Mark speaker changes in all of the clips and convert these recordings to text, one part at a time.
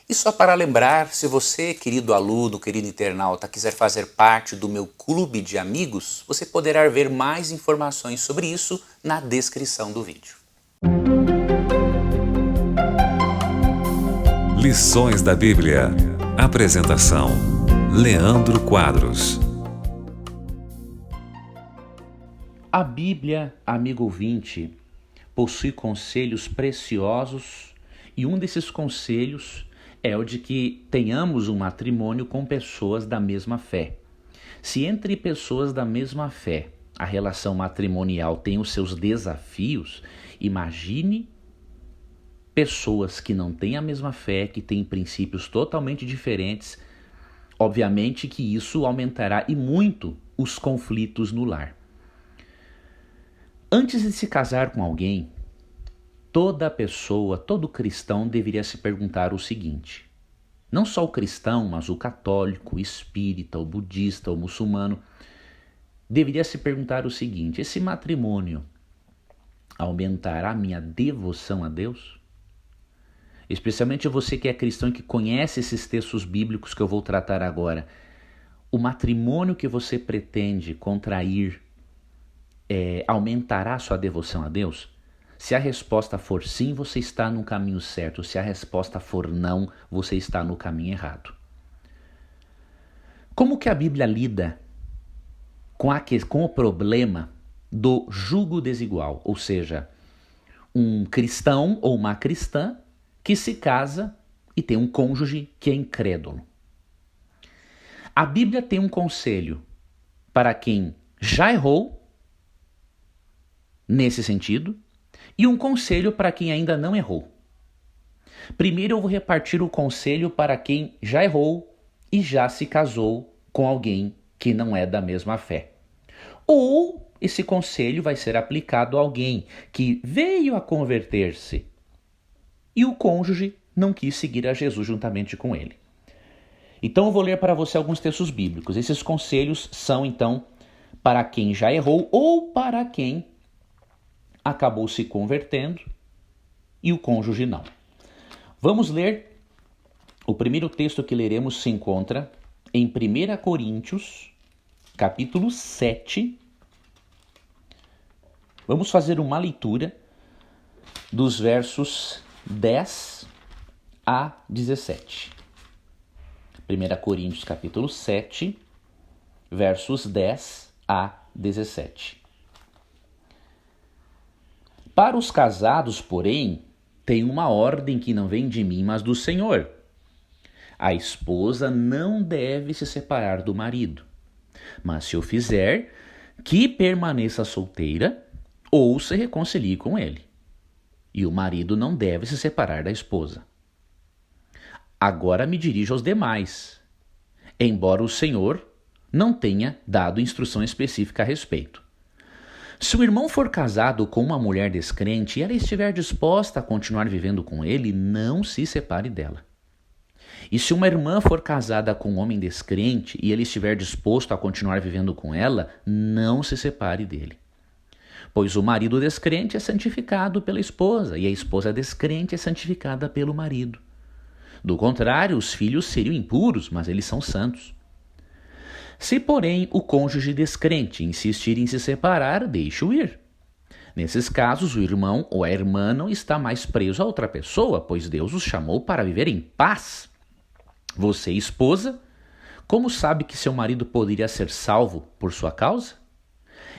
Speaker 1: E só para lembrar, se você, querido aluno, querido internauta, quiser fazer parte do meu clube de amigos, você poderá ver mais informações sobre isso na descrição do vídeo.
Speaker 2: Lições da Bíblia. Apresentação: Leandro Quadros.
Speaker 3: A Bíblia, amigo ouvinte, possui conselhos preciosos e um desses conselhos é o de que tenhamos um matrimônio com pessoas da mesma fé. Se entre pessoas da mesma fé a relação matrimonial tem os seus desafios, imagine pessoas que não têm a mesma fé, que têm princípios totalmente diferentes. Obviamente que isso aumentará e muito os conflitos no lar. Antes de se casar com alguém, toda pessoa, todo cristão deveria se perguntar o seguinte: não só o cristão, mas o católico, o espírita, o budista, o muçulmano, deveria se perguntar o seguinte: esse matrimônio aumentará minha devoção a Deus? Especialmente você que é cristão e que conhece esses textos bíblicos que eu vou tratar agora. O matrimônio que você pretende contrair aumentará sua devoção a Deus? Se a resposta for sim, você está no caminho certo. Se a resposta for não, você está no caminho errado. Como que a Bíblia lida com o problema do jugo desigual? Ou seja, um cristão ou uma cristã que se casa e tem um cônjuge que é incrédulo. A Bíblia tem um conselho para quem já errou nesse sentido e um conselho para quem ainda não errou. Primeiro eu vou repartir o conselho para quem já errou e já se casou com alguém que não é da mesma fé. Ou esse conselho vai ser aplicado a alguém que veio a converter-se e o cônjuge não quis seguir a Jesus juntamente com ele. Então eu vou ler para você alguns textos bíblicos. Esses conselhos são então para quem já errou ou para quem acabou se convertendo e o cônjuge não. Vamos ler. O primeiro texto que leremos se encontra em 1 Coríntios, capítulo 7. Vamos fazer uma leitura dos versos 10 a 17. 1 Coríntios, capítulo 7, versos 10 a 17. Para os casados, porém, tem uma ordem que não vem de mim, mas do Senhor. A esposa não deve se separar do marido, mas se o fizer, que permaneça solteira ou se reconcilie com ele. E o marido não deve se separar da esposa. Agora me dirijo aos demais, embora o Senhor não tenha dado instrução específica a respeito. Se o irmão for casado com uma mulher descrente e ela estiver disposta a continuar vivendo com ele, não se separe dela. E se uma irmã for casada com um homem descrente e ele estiver disposto a continuar vivendo com ela, não se separe dele. Pois o marido descrente é santificado pela esposa e a esposa descrente é santificada pelo marido. Do contrário, os filhos seriam impuros, mas eles são santos. Se, porém, o cônjuge descrente insistir em se separar, deixe-o ir. Nesses casos, o irmão ou a irmã não está mais preso a outra pessoa, pois Deus os chamou para viver em paz. Você, esposa, como sabe que seu marido poderia ser salvo por sua causa?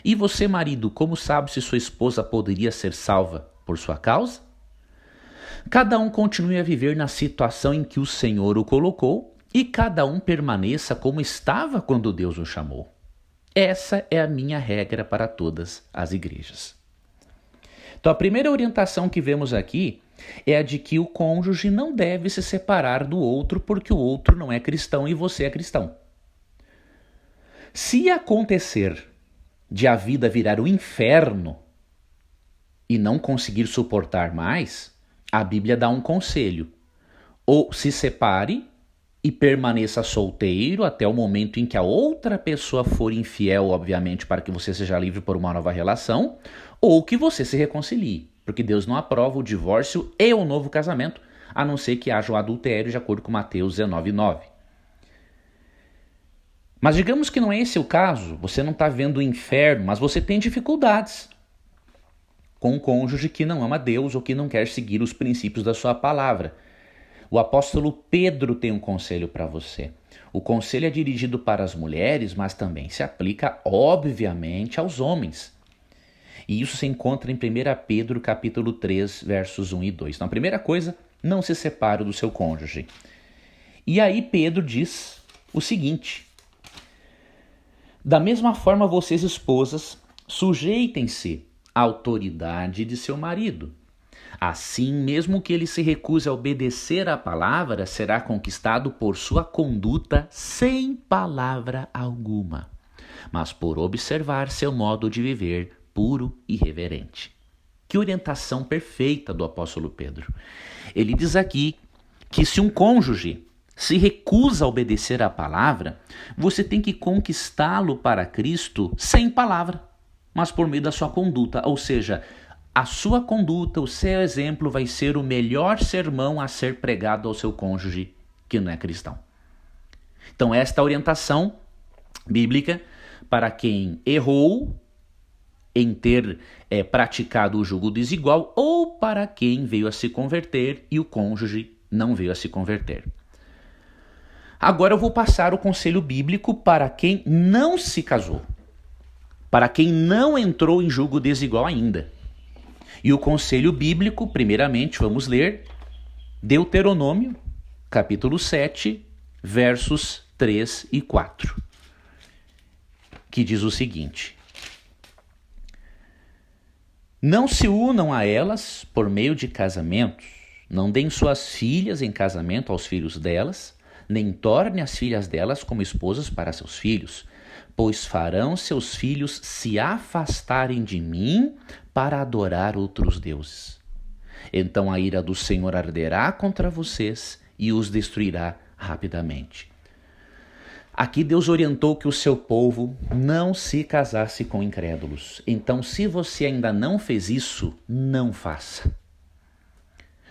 Speaker 3: E você, marido, como sabe se sua esposa poderia ser salva por sua causa? Cada um continue a viver na situação em que o Senhor o colocou, e cada um permaneça como estava quando Deus o chamou. Essa é a minha regra para todas as igrejas. Então a primeira orientação que vemos aqui é a de que o cônjuge não deve se separar do outro porque o outro não é cristão e você é cristão. Se acontecer de a vida virar um inferno e não conseguir suportar mais, a Bíblia dá um conselho: ou se separe e permaneça solteiro até o momento em que a outra pessoa for infiel, obviamente, para que você seja livre por uma nova relação, ou que você se reconcilie, porque Deus não aprova o divórcio e o novo casamento, a não ser que haja o adultério, de acordo com Mateus 19:9. Mas digamos que não é esse o caso, você não está vendo o inferno, mas você tem dificuldades com um cônjuge que não ama Deus ou que não quer seguir os princípios da sua palavra. O apóstolo Pedro tem um conselho para você. O conselho é dirigido para as mulheres, mas também se aplica, obviamente, aos homens. E isso se encontra em 1 Pedro capítulo 3, versos 1 e 2. Então, a primeira coisa, não se separe do seu cônjuge. E aí Pedro diz o seguinte: da mesma forma, vocês, esposas, sujeitem-se à autoridade de seu marido. Assim, mesmo que ele se recuse a obedecer à palavra, será conquistado por sua conduta sem palavra alguma, mas por observar seu modo de viver puro e reverente. Que orientação perfeita do apóstolo Pedro. Ele diz aqui que se um cônjuge se recusa a obedecer à palavra, você tem que conquistá-lo para Cristo sem palavra, mas por meio da sua conduta, ou seja, a sua conduta, o seu exemplo vai ser o melhor sermão a ser pregado ao seu cônjuge que não é cristão. Então, esta orientação bíblica para quem errou em ter praticado o jugo desigual ou para quem veio a se converter e o cônjuge não veio a se converter. Agora eu vou passar o conselho bíblico para quem não se casou, para quem não entrou em jugo desigual ainda. E o conselho bíblico, primeiramente, vamos ler Deuteronômio, capítulo 7, versos 3 e 4, que diz o seguinte: não se unam a elas por meio de casamentos, não deem suas filhas em casamento aos filhos delas, nem tornem as filhas delas como esposas para seus filhos, pois farão seus filhos se afastarem de mim para adorar outros deuses. Então a ira do Senhor arderá contra vocês e os destruirá rapidamente. Aqui Deus orientou que o seu povo não se casasse com incrédulos. Então, se você ainda não fez isso, não faça.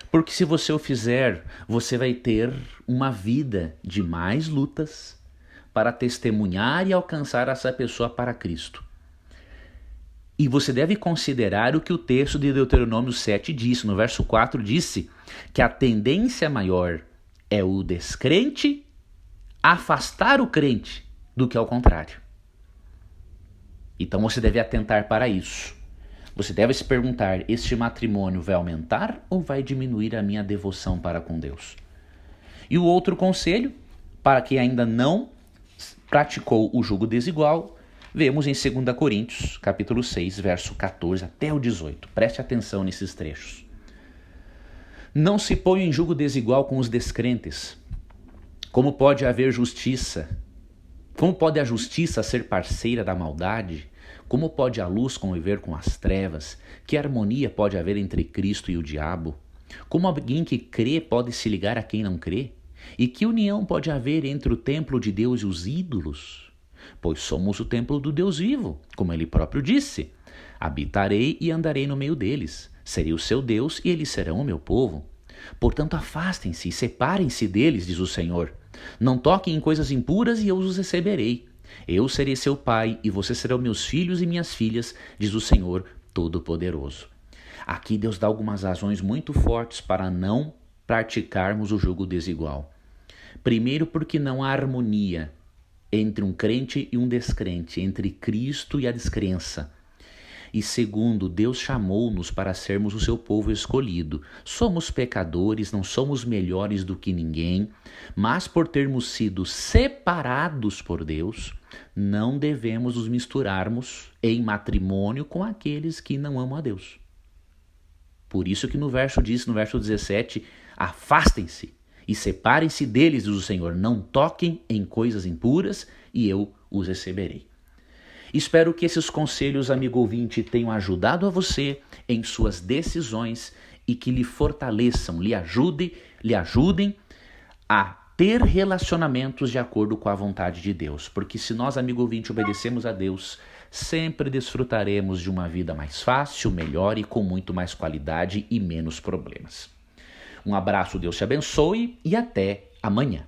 Speaker 3: Porque se você o fizer, você vai ter uma vida de mais lutas para testemunhar e alcançar essa pessoa para Cristo. E você deve considerar o que o texto de Deuteronômio 7 disse. No verso 4 disse que a tendência maior é o descrente afastar o crente do que ao contrário. Então você deve atentar para isso. Você deve se perguntar: este matrimônio vai aumentar ou vai diminuir a minha devoção para com Deus? E o outro conselho, para quem ainda não praticou o jugo desigual, vemos em 2 Coríntios, capítulo 6, verso 14 até o 18. Preste atenção nesses trechos. Não se ponha em jugo desigual com os descrentes. Como pode haver justiça? Como pode a justiça ser parceira da maldade? Como pode a luz conviver com as trevas? Que harmonia pode haver entre Cristo e o diabo? Como alguém que crê pode se ligar a quem não crê? E que união pode haver entre o templo de Deus e os ídolos? Pois somos o templo do Deus vivo, como ele próprio disse: habitarei e andarei no meio deles, serei o seu Deus e eles serão o meu povo. Portanto, afastem-se e separem-se deles, diz o Senhor. Não toquem em coisas impuras e eu os receberei. Eu serei seu pai e vocês serão meus filhos e minhas filhas, diz o Senhor Todo-Poderoso. Aqui Deus dá algumas razões muito fortes para não praticarmos o jugo desigual. Primeiro, porque não há harmonia entre um crente e um descrente, entre Cristo e a descrença. E segundo, Deus chamou-nos para sermos o seu povo escolhido. Somos pecadores, não somos melhores do que ninguém, mas por termos sido separados por Deus, não devemos nos misturarmos em matrimônio com aqueles que não amam a Deus. Por isso que no verso 17, afastem-se e separem-se deles, diz o Senhor, não toquem em coisas impuras e eu os receberei. Espero que esses conselhos, amigo ouvinte, tenham ajudado a você em suas decisões e que lhe fortaleçam, lhe ajudem a ter relacionamentos de acordo com a vontade de Deus. Porque se nós, amigo ouvinte, obedecemos a Deus, sempre desfrutaremos de uma vida mais fácil, melhor e com muito mais qualidade e menos problemas. Um abraço, Deus te abençoe e até amanhã.